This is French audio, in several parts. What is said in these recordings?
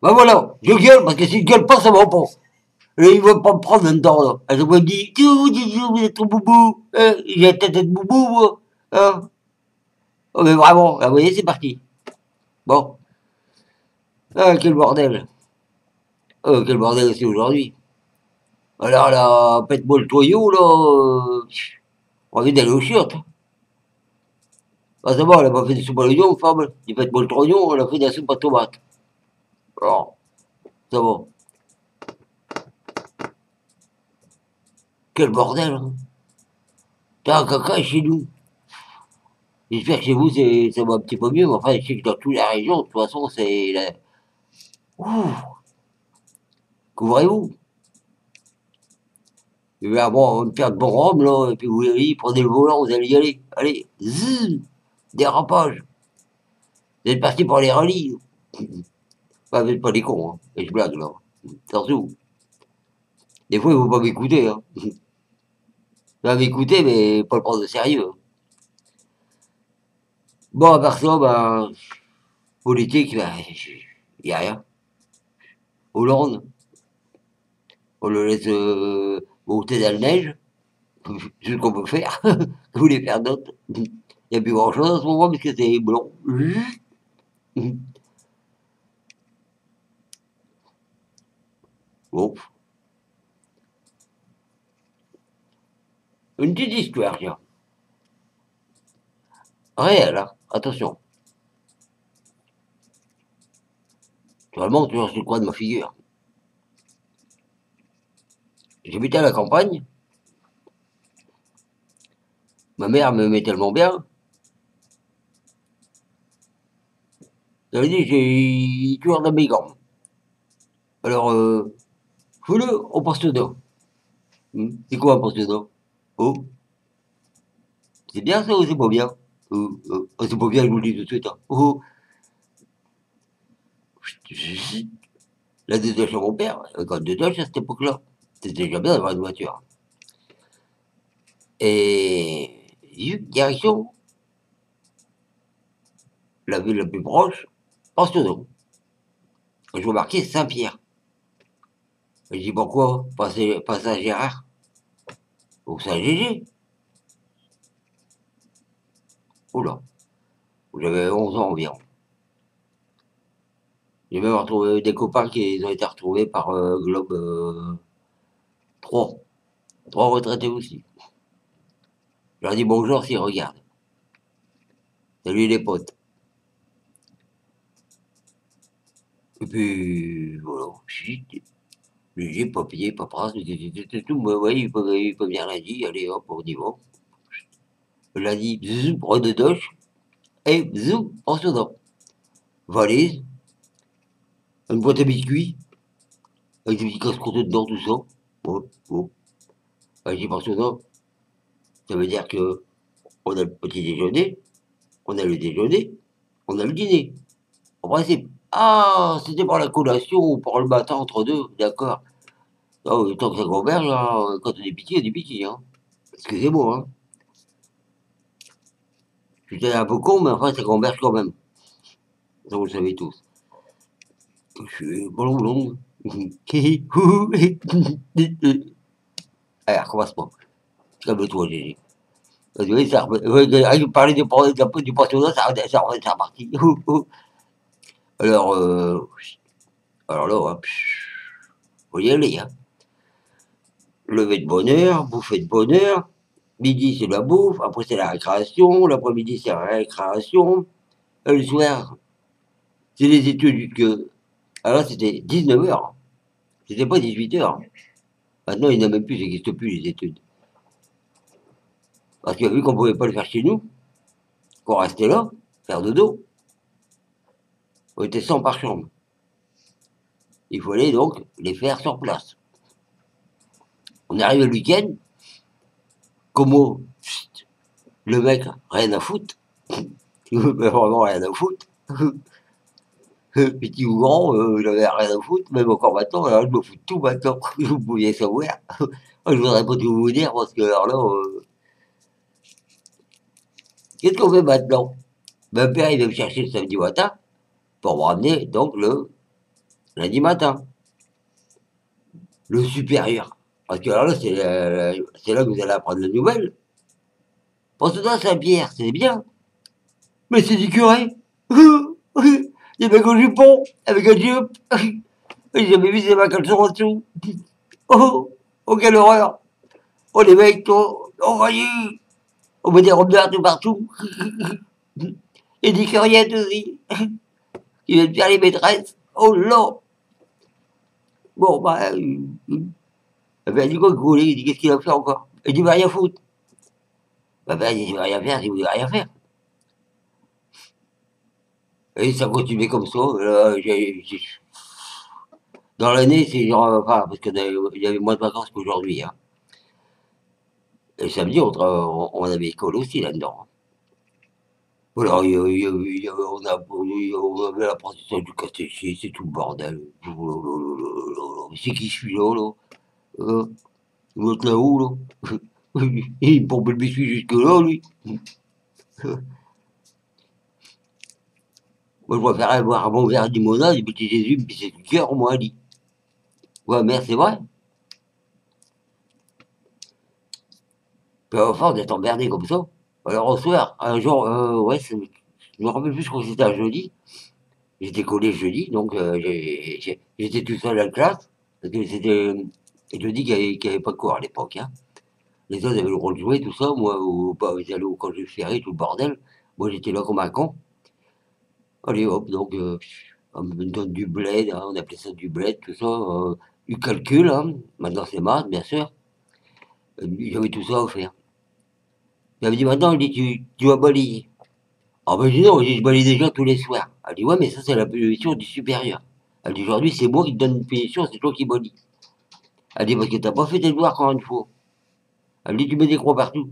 Ben voilà, je gueule, parce que si je gueule pas, ça va pas. Et il va pas me prendre en temps, là. Elle me dit, vous êtes trop boubou. J'ai la tête de boubou, moi. Hein? Oh, mais vraiment, vous voyez, c'est parti. Bon. Ah, quel bordel. Quel bordel aussi aujourd'hui. Alors là, pète-moi le toyau, là. On a envie d'aller aux chiottes. Ah, ça va, elle a pas fait de soupe à l'oignon, femme. Il pète-moi le toyau, elle a fait de la soupe à tomate. Alors, ça va. Quel bordel, hein. T'as un caca chez nous. J'espère que chez vous, ça va un petit peu mieux, mais enfin, je sais que dans toute la région, de toute façon, c'est la... Ouh, couvrez-vous. Et bien, bon, on va me faire de bon rhum, là, et puis vous allez, prenez le volant, vous allez y aller. Allez, zzz, dérapage. Vous êtes parti pour les rallyes. Enfin, vous n'êtes pas des cons, hein. Et je blague, là. Surtout. Des fois, il ne faut pas m'écouter, hein. Il va m'écouter, mais pas le prendre au sérieux. Bon, à part ça, ben, politique, ben, il n'y a rien. Hollande, on le laisse monter dans la neige. C'est ce qu'on peut faire. Vous voulez faire d'autres. Il n'y a plus grand chose en ce moment parce que c'est blond. Bon. Une petite histoire, tiens. Réelle, hein. Attention. Vraiment, tu vois sur le coin de ma figure. J'habitais à la campagne. Ma mère me met tellement bien. Elle m'a dit, j'ai toujours dans mes gants. Alors, fais-le au poste d'eau. C'est quoi un poste d'eau? Oh, c'est bien ça ou c'est pas bien? C'est pas bien, je vous le dis tout de suite, hein. Oh, la détache à mon père, quand détache à cette époque-là, c'était déjà bien d'avoir une voiture. Et direction la ville la plus proche, Orstono. Je vois marqué Saint-Pierre. Je dis pourquoi? Pas Saint-Gérard ou Saint-Gégé. Oula, j'avais 11 ans environ. J'ai même retrouvé des copains qui ont été retrouvés par Globe 3. 3 retraités aussi. Je leur dis bonjour s'ils regardent. Salut les potes. Et puis, voilà. J'ai papier, paperasse, tout. Mais ouais, il peut venir lundi. Allez hop, on y va. Lundi, bzzz, redetoche. Et bzzz, on se donne. Valise, une boîte à biscuits, avec des petits casse-croûtes dedans, tout ça. Bon, bon. J'y pense dedans. Ça veut dire que on a le petit déjeuner, on a le déjeuner, on a le dîner. En principe. Ah, c'était pour la collation ou pour le matin entre deux, d'accord. Non, tant que ça converge, hein, quand on est petit, on est petit, hein. Excusez-moi, hein. Je suis un peu con, mais enfin, ça converge quand même. Ça, vous le savez tous. Je suis blond. Allez, recommence pas. Calme-toi, Gégé. Oui, ça, parler du pensionnat, ça reparti. Alors, alors là, hein, faut y aller, hein. Lever de bonne heure, bouffer de bonne heure. Midi, c'est la bouffe. Après, c'est la récréation. L'après-midi, c'est la récréation. Le soir, c'est les études que... Alors, c'était 19 heures. C'était pas 18 heures. Maintenant, il n'y en a même plus, ça n'existe plus, les études. Parce que vu qu'on pouvait pas le faire chez nous, qu'on restait là, faire dodo, on était 100 par chambre. Il fallait donc les faire sur place. On arrive le week-end, Como, le mec, rien à foutre. Il veut vraiment rien à foutre. Petit ou grand, j'avais rien à foutre, même encore maintenant, alors je me fous de tout maintenant. Vous pouviez savoir. Je voudrais pas tout vous dire parce que alors là, qu'est-ce qu'on fait maintenant? Mon père, il va me chercher le samedi matin pour me ramener donc le lundi matin, le supérieur. Parce que alors là, c'est là que vous allez apprendre la nouvelle. Pour ça, Saint-Pierre, c'est bien. Mais c'est du curé. Des mecs au jupon, avec un jupe. J'ai jamais vu des mecs en dessous. Oh, oh, quelle horreur. Oh, les mecs, oh, voyez. On met des robes noires tout partout. Et des curiettes aussi. Qui viennent faire les maîtresses. Oh là. Bon, bah, elle dit quoi, que vous voulez? Il dit, qu'est-ce qu'il a fait encore? Il dit, bah, rien foutre. Bah, il dit, je vais rien faire, si vous voulez rien faire. Et ça continuait comme ça. Dans l'année, c'est genre, enfin, parce qu'il y avait moins de vacances qu'aujourd'hui, hein. Et samedi, on avait école aussi là-dedans. Voilà, on avait l'apprentissage du catéchisme, c'est tout le bordel. C'est qui je suis là, là? L'autre là-haut, là? Il me pompe le biscuit jusque-là, lui. Moi, je préférais boire un bon verre de limonade, et petit Jésus me pissait le cœur, moi, dit. Ouais, mère, c'est vrai. Puis à force d'être emmerdé comme ça. Alors, au soir, un jour, ouais, je me rappelle plus, je crois que c'était un jeudi. J'étais collé jeudi, donc j'étais tout seul à la classe. Parce que c'était jeudi qu'il n'y avait pas de cours à l'époque, hein. Les autres avaient le droit de jouer, tout ça. Moi, pas, ils allaient au congé ferré, tout le bordel. Moi, j'étais là comme un con. Allez, hop, donc, on me donne du bled, hein, on appelait ça du bled, tout ça. Du calcul, hein. Maintenant, c'est maths, bien sûr. J'avais tout ça à faire. Il avait dit, maintenant, il dit, tu vas balayer. Ah ben, je dis non, je balaye déjà tous les soirs. Elle dit, ouais, mais ça, c'est la punition du supérieur. Elle dit, aujourd'hui, c'est moi qui te donne une punition, c'est toi qui balayes. Elle dit, parce que t'as pas fait tes devoirs quand une fois. Elle dit, tu mets des croix partout.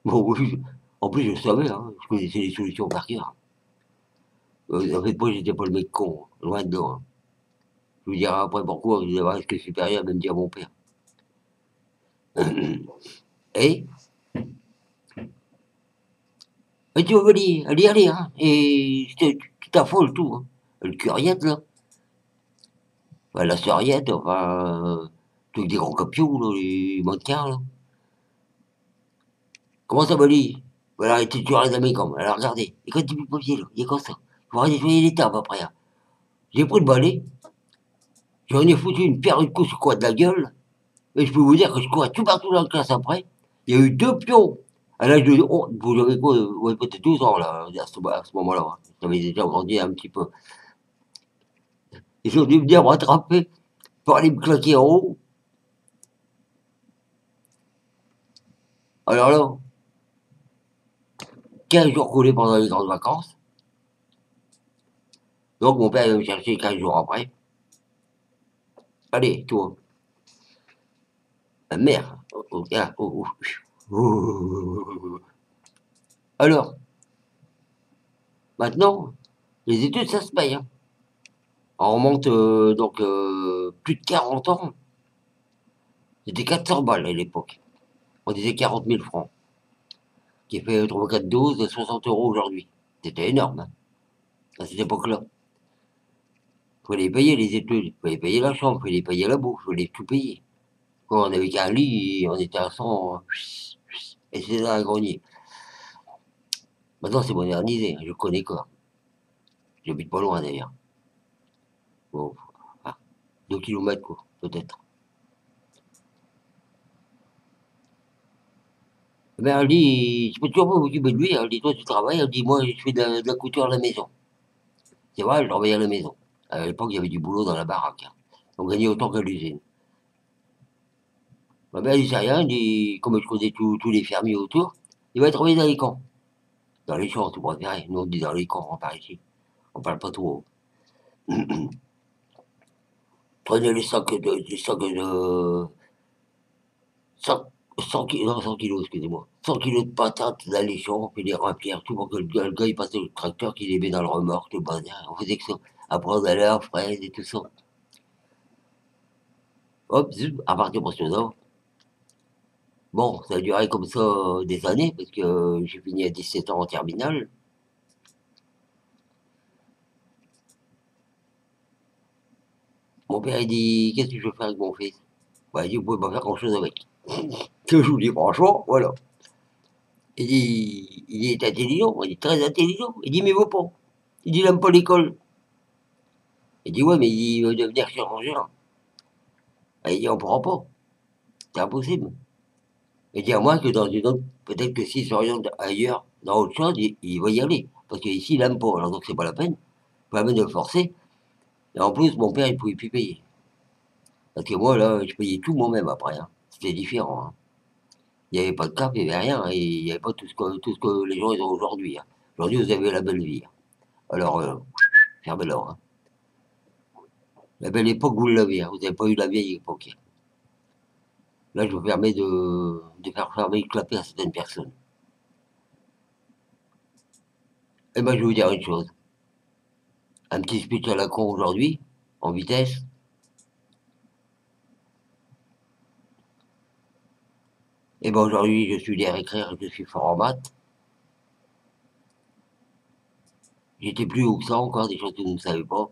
Bon, oui, en plus, je savais, hein, je connaissais les solutions par cœur. En fait, moi, j'étais pas le mec con, hein, loin de là, hein. Je vous dirai après pourquoi, je disais, ouais, est-ce que le supérieur va me dire mon père. Et, tu vas balayer, allez, allez, hein, et tu t'affoles tout, hein. Le curiette, là, enfin, la sœuriette, enfin, tous des grands capiaux, là, les mannequins, là. Comment ça balaye? Voilà, arrêtez de tuer les amis, comme. Alors, regardez, et quand tu mets le papier, là, il y a comme ça. Faut arrêter de nettoyer les tables après, hein. J'ai pris le balai, j'en ai foutu une paire de coups sur quoi de la gueule, et je peux vous dire que je courais tout partout dans la classe après. Il y a eu deux pions. À l'âge de, oh, vous avez quoi, ouais, peut-être 12 ans, là, à ce moment-là, hein. J'avais déjà grandi un petit peu. Ils ont dû venir me rattraper pour aller me claquer en haut. Alors là, 15 jours coulés pendant les grandes vacances. Donc mon père est venu me chercher 15 jours après. Allez, toi, ma mère, gars, Alors, maintenant, les études, ça se paye, hein. On remonte donc plus de 40 ans. C'était 400 balles à l'époque. On disait 40 000 francs. Qui fait 3 4 doses de 60 euros aujourd'hui. C'était énorme, hein, à cette époque-là. Il fallait payer les études, il fallait payer la chambre, il fallait payer la bouffe, il fallait tout payer. Quand on avait qu'un lit, on était à 100, et c'était dans un grenier. Maintenant, c'est modernisé, hein, je connais quoi. J'habite pas loin d'ailleurs. Bon, ah, 2 kilomètres, quoi, peut-être. Ben, elle dit, je peux toujours pas m'occuper de lui. Elle dit, toi, tu travailles. Elle dit, moi, je fais de la couture à la maison. C'est vrai, je travaillais à la maison. À l'époque, il y avait du boulot dans la baraque, hein. On gagnait autant qu'à l'usine. Ben, elle dit, c'est rien. Elle dit, comme je connais tous les fermiers autour, il va travailler dans les camps. Dans les champs, tu préfères. Nous, on dit dans les camps, on parle ici. On parle pas trop. Prenez les sacs de 100 kilos, non, 100 kilos, excusez-moi. 100 kilos de patates dans les champs, puis les remplir, tout pour que le gars, il passait le tracteur, qu'il les met dans le remorque, le bazar. On faisait que ça. Après, on allait à fraise et tout ça. Hop, zut, à partir de ça. Bon, ça a duré comme ça des années, parce que j'ai fini à 17 ans en terminale. Mon père, il dit, qu'est-ce que je veux faire avec mon fils? Bah, il dit, vous pouvez pas faire grand-chose avec. Que je vous dis franchement, voilà. Il est intelligent, il est très intelligent. Il dit, mais il veut pas. Il dit, il aime pas l'école. Il dit, ouais, mais il veut devenir chirurgien. Ah, il dit, on pourra pas. C'est impossible. Il dit à moi que dans une autre, peut-être que s'il s'oriente ailleurs, dans autre chose, il va y aller. Parce qu'ici, il aime pas. Alors donc, c'est pas la peine. Pas la peine de le forcer. Et en plus, mon père, il pouvait plus payer. Parce que moi, là, je payais tout moi-même après, hein. C'était différent, hein. Il n'y avait pas de cap, il n'y avait rien, hein, et il n'y avait pas tout ce que les gens ils ont aujourd'hui, hein. Aujourd'hui, vous avez la belle vie, hein. Alors, fermez-la, hein. La belle époque, vous l'avez, hein. Vous n'avez pas eu la vieille époque, hein. Là, je vous permets de faire fermer le clapet à certaines personnes. Eh ben, je vais vous dire une chose. Un petit speech à la con aujourd'hui, en vitesse. Eh ben, aujourd'hui, je suis derrière écrire, je suis fort en maths. J'étais plus haut que ça encore, des choses que vous ne savez pas.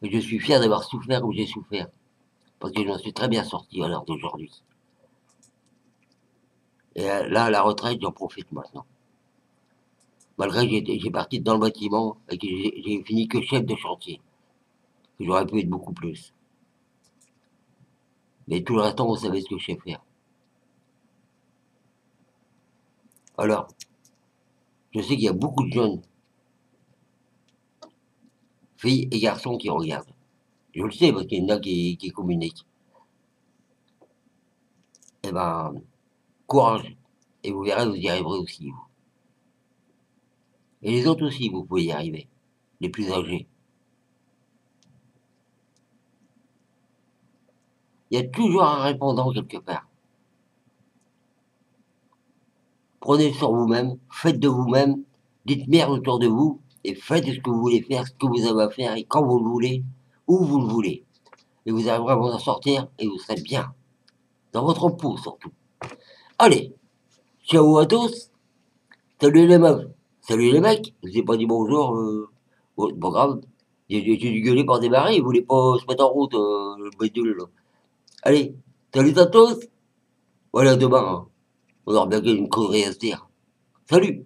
Mais je suis fier d'avoir souffert comme j'ai souffert. Parce que j'en suis très bien sorti à l'heure d'aujourd'hui. Et là, à la retraite, j'en profite maintenant. Malgré que j'ai parti dans le bâtiment et que j'ai fini que chef de chantier. Que j'aurais pu être beaucoup plus. Mais tout le restant, vous savez ce que je sais faire. Alors, je sais qu'il y a beaucoup de jeunes, filles et garçons qui regardent. Je le sais parce qu'il y en a qui communiquent. Eh ben, courage. Et vous verrez, vous y arriverez aussi, vous. Et les autres aussi, vous pouvez y arriver. Les plus âgés. Il y a toujours un répondant quelque part. Prenez sur vous-même, faites de vous-même, dites merde autour de vous, et faites ce que vous voulez faire, ce que vous avez à faire, et quand vous le voulez, où vous le voulez. Et vous arriverez à vous en sortir, et vous serez bien. Dans votre peau, surtout. Allez, ciao à tous. Salut les meufs. Salut les mecs. Je vous ai pas dit bonjour. Bon, c'est pas grave. J'ai dû gueuler par démarrer. Ils voulaient pas se mettre en route, le bédule, là. Allez, salut à tous. Voilà, demain, hein. On aura bien une connerie à se dire. Salut.